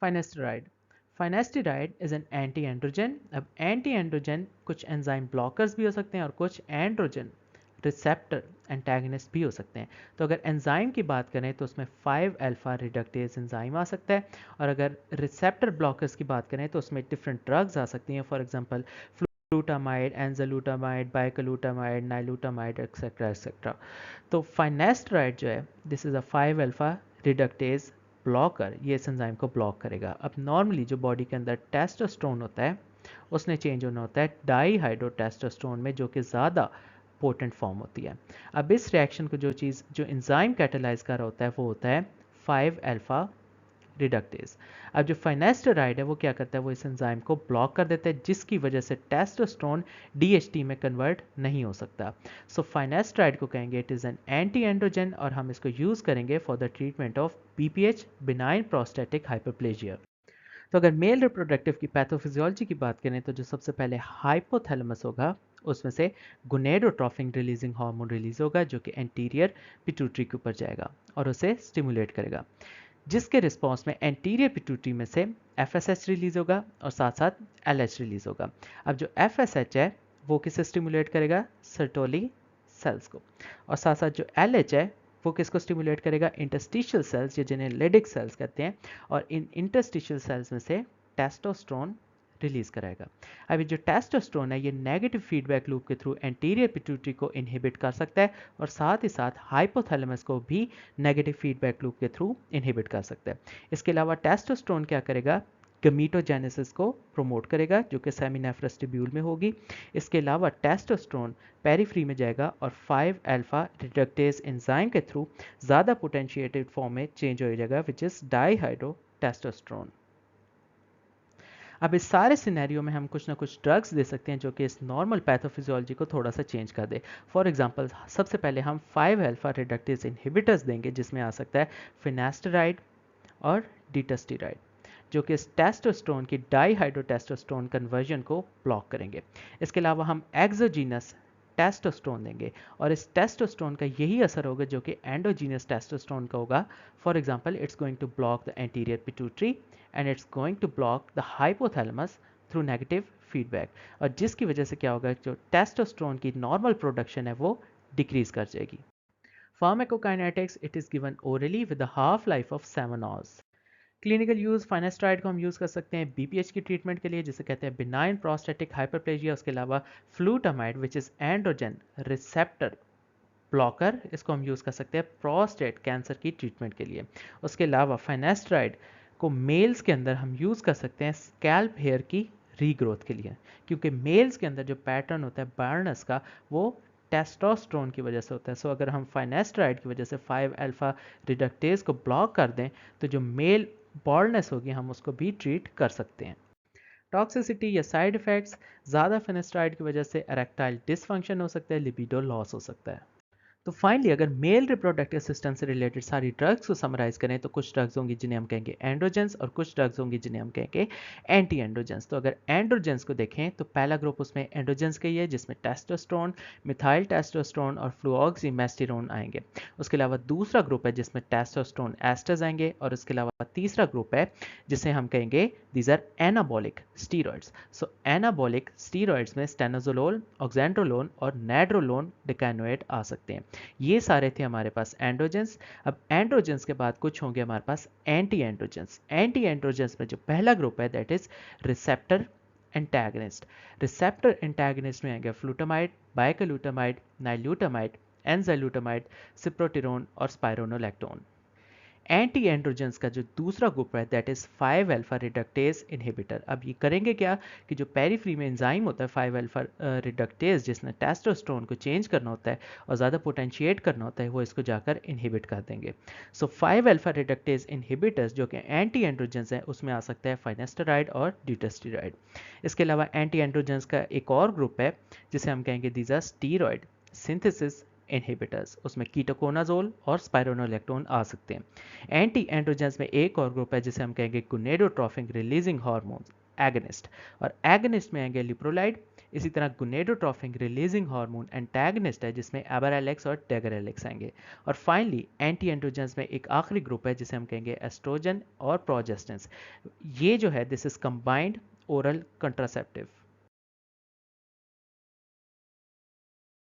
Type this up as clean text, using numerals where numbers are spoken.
फाइनेस्टराइड फाइनेस्टराइड is an anti androgen. अब anti androgen कुछ enzyme blockers भी हो सकते हैं और कुछ एंड्रोजन रिसेप्टर एंटागनिस्ट भी हो सकते हैं। तो अगर एंजाइम की बात करें तो उसमें 5 अल्फा रिडक्टेज एंजाइम आ सकता है, और अगर रिसेप्टर ब्लॉकर्स की बात करें तो उसमें डिफरेंट ड्रग्स आ सकती हैं, for example flutamide, enzalutamide, bicalutamide, nilutamide, etcetera etcetera. तो फाइनेस्टराइड जो है, this is a 5 alpha reductase blocker, ये इस एंजाइम को ब्लॉक करेगा। अब नॉर्मली जो बॉडी के अंदर टेस्टोस्टेरोन होता है उसने चेंज होना होता है डाईहाइड्रोटेस्टोस्टेरोन में, जो कि ज़्यादा पोटेंट फॉर्म होती है। अब इस रिएक्शन को जो एंजाइम कैटालाइज कर रहा होता है वो होता है 5 अल्फा रिडक्टेज। अब जो फाइनेस्टराइड है वो क्या करता है, वो इस एंजाइम को ब्लॉक कर देता है, जिसकी वजह से टेस्टोस्टेरोन डीएचटी में कन्वर्ट नहीं हो सकता। सो फाइनेस्टराइड को कहेंगे it is an anti androgen, और हम इसको यूज़ करेंगे for the treatment of BPH, benign prostatic hyperplasia. तो अगर मेल रिप्रोडक्टिव की पैथोफिजियोलॉजी की बात करें तो जो सबसे पहले हाइपोथैलेमस होगा उसमें से गोनेडोट्रोफिन रिलीजिंग हार्मोन रिलीज होगा, जो कि एंटीरियर पिट्यूटरी के ऊपर जाएगा और उसे स्टिमुलेट करेगा, जिसके रिस्पॉन्स में एंटीरियर पिट्यूटरी में से एफएसएच रिलीज होगा और साथ साथ एलएच रिलीज होगा। अब जो एफएसएच है वो किसे स्टिमुलेट करेगा, सर्टोली सेल्स को, और साथ साथ जो एलएच है वो किसको स्टिमुलेट करेगा, इंटरस्टिशियल सेल्स, या जिन्हें लेडिक सेल्स कहते हैं, और इन इंटरस्टिशियल सेल्स में से टेस्टोस्टेरोन रिलीज कराएगा। अभी जो टेस्टोस्टेरोन है ये नेगेटिव फीडबैक लूप के थ्रू एंटीरियर पिट्यूटरी को इनहिबिट कर सकता है, और साथ ही साथ हाइपोथैलेमस को भी नेगेटिव फीडबैक लूप के थ्रू इनहिबिट कर सकता है। इसके अलावा टेस्टोस्टेरोन क्या करेगा, गमीटोजेनेसिस को प्रमोट करेगा, जो कि सेमिनेफ्रस ट्यूब्यूल में होगी। इसके अलावा टेस्टोस्टेरोन पेरीफ्री में जाएगा और 5 अल्फा रिडक्टेज एंजाइम के थ्रू ज़्यादा पोटेंशिएटेड फॉर्म में चेंज हो जाएगा, विच इज़ डाईहाइड्रो टेस्टोस्टेरोन। अब इस सारे सिनेरियो में हम कुछ ना कुछ ड्रग्स दे सकते हैं जो कि इस नॉर्मल पैथोफिजियोलॉजी को थोड़ा सा चेंज कर दे। फॉर एग्जांपल सबसे पहले हम 5 अल्फा रिडक्टेज इनहिबिटर्स देंगे, जिसमें आ सकता है फिनास्टराइड और डिटस्टिराइड, जो कि इस टेस्टोस्टेरोन की डाईहाइड्रोटेस्टोस्टेरोन कन्वर्जन को ब्लॉक करेंगे। इसके अलावा हम एक्सोजीनस टेस्टोस्टेरोन देंगे, और इस टेस्टोस्टेरोन का यही असर होगा जो कि एंडोजीनस टेस्टोस्टेरोन का होगा। For example it's going to block the anterior pituitary and it's going to block the hypothalamus through negative feedback, और जिसकी वजह से क्या होगा, जो टेस्टोस्टेरोन की नॉर्मल प्रोडक्शन है वो डिक्रीज कर जाएगी। Pharmacokinetics, it is given orally with the half life of 7 hours. Clinical use, finasteride को हम यूज़ कर सकते हैं बीपीएच की ट्रीटमेंट के लिए, जिसे कहते हैं बिनाइन प्रोस्टेटिक हाइपरप्लेजिया। उसके अलावा flutamide which is androgen receptor blocker, इसको हम यूज़ कर सकते हैं प्रोस्टेट कैंसर की ट्रीटमेंट के लिए। उसके अलावा फाइनेस्टराइड को मेल्स के अंदर हम यूज़ कर सकते हैं स्कैल्प हेयर की रीग्रोथ के लिए, क्योंकि मेल्स के अंदर जो पैटर्न होता है बार्नस का वो टेस्टोस्टेरोन की वजह से होता है। सो अगर हम फाइनेस्टराइड की वजह से 5 अल्फा रिडक्टेज को ब्लॉक कर दें तो जो मेल बॉल्डनेस होगी हम उसको भी ट्रीट कर सकते हैं। टॉक्सिसिटी या साइड इफ़ेक्ट्स, ज़्यादा फिनेस्ट्राइड की वजह से एरेक्टाइल डिसफंक्शन हो सकता है, लिबिडो लॉस हो सकता है। तो फाइनली अगर मेल रिप्रोडक्टिव सिस्टम से रिलेटेड सारी ड्रग्स को समराइज करें तो कुछ ड्रग्स होंगी जिन्हें हम कहेंगे एंड्रोजेंस, और कुछ ड्रग्स होंगी जिन्हें हम कहेंगे एंटी एंड्रोजेंस। तो अगर एंड्रोजेंस को देखें तो पहला ग्रुप उसमें एंड्रोजेंस का ही है, जिसमें टेस्टोस्टेरोन, मिथाइल टेस्टोस्टेरोन और फ्लूऑक्सीमेस्टेरोन आएंगे। उसके अलावा दूसरा ग्रुप है जिसमें टेस्टोस्टेरोन एस्टर्स आएंगे, और उसके अलावा तीसरा ग्रुप है जिसे हम कहेंगे these are anabolic steroids. So anabolic steroids में स्टेनोजोलोल, ऑक्जेंड्रोलोन और नेड्रोलोन डिकाइनोएट आ सकते हैं। ये सारे थे हमारे पास एंड्रोजेंस। अब एंड्रोजेंस के बाद कुछ होंगे हमारे पास एंटी एंड्रोजेंस। एंटी एंड्रोजेंस में जो पहला ग्रुप है that is receptor antagonist. Receptor antagonist में आएंगे फ्लूटामाइड, बाइकलूटामाइड, नाइलूटामाइड, एंजाइलूटामाइड, सिप्रोटिरोन और स्पाइरोनोलैक्टोन। एंटी एंड्रोजेंस का जो दूसरा ग्रुप है that is 5 alpha reductase inhibitor. अब ये करेंगे क्या कि जो पेरीफ्री में एंजाइम होता है 5 अल्फा रिडक्टेज, जिसने टेस्टोस्टेरोन को चेंज करना होता है और ज़्यादा पोटेंशिएट करना होता है, वो इसको जाकर इनहिबिट कर देंगे। सो 5 अल्फा रिडक्टेज इनहिबिटर्स जो कि एंटी एंड्रोजेंस हैं उसमें आ सकता है फाइनेस्टराइड और डिटस्टिराइड। इसके अलावा एंटी एंड्रोजेंस का एक और ग्रुप है जिसे हम कहेंगे these are steroid synthesis inhibitors, उसमें कीटोकोनाजोल और स्पाइरोनोलैक्टोन आ सकते हैं। एंटी एंड्रोजेंस में एक और ग्रुप है जिसे हम कहेंगे गोनेडोट्रोफिन रिलीजिंग हार्मोन, एगनिस्ट, और एगनिस्ट में आएंगे लिप्रोलाइड। इसी तरह गोनेडोट्रोफिक रिलीजिंग हार्मोन एंटागनिस्ट है, जिसमें एबरएलेक्स और टेगरएलेक्स आएंगे। और फाइनली एंटी एंड्रोजेंस में एक आखिरी ग्रुप है जिसे हम कहेंगे एस्ट्रोजन और प्रोजेस्टेंस। ये जो है this is combined oral contraceptive.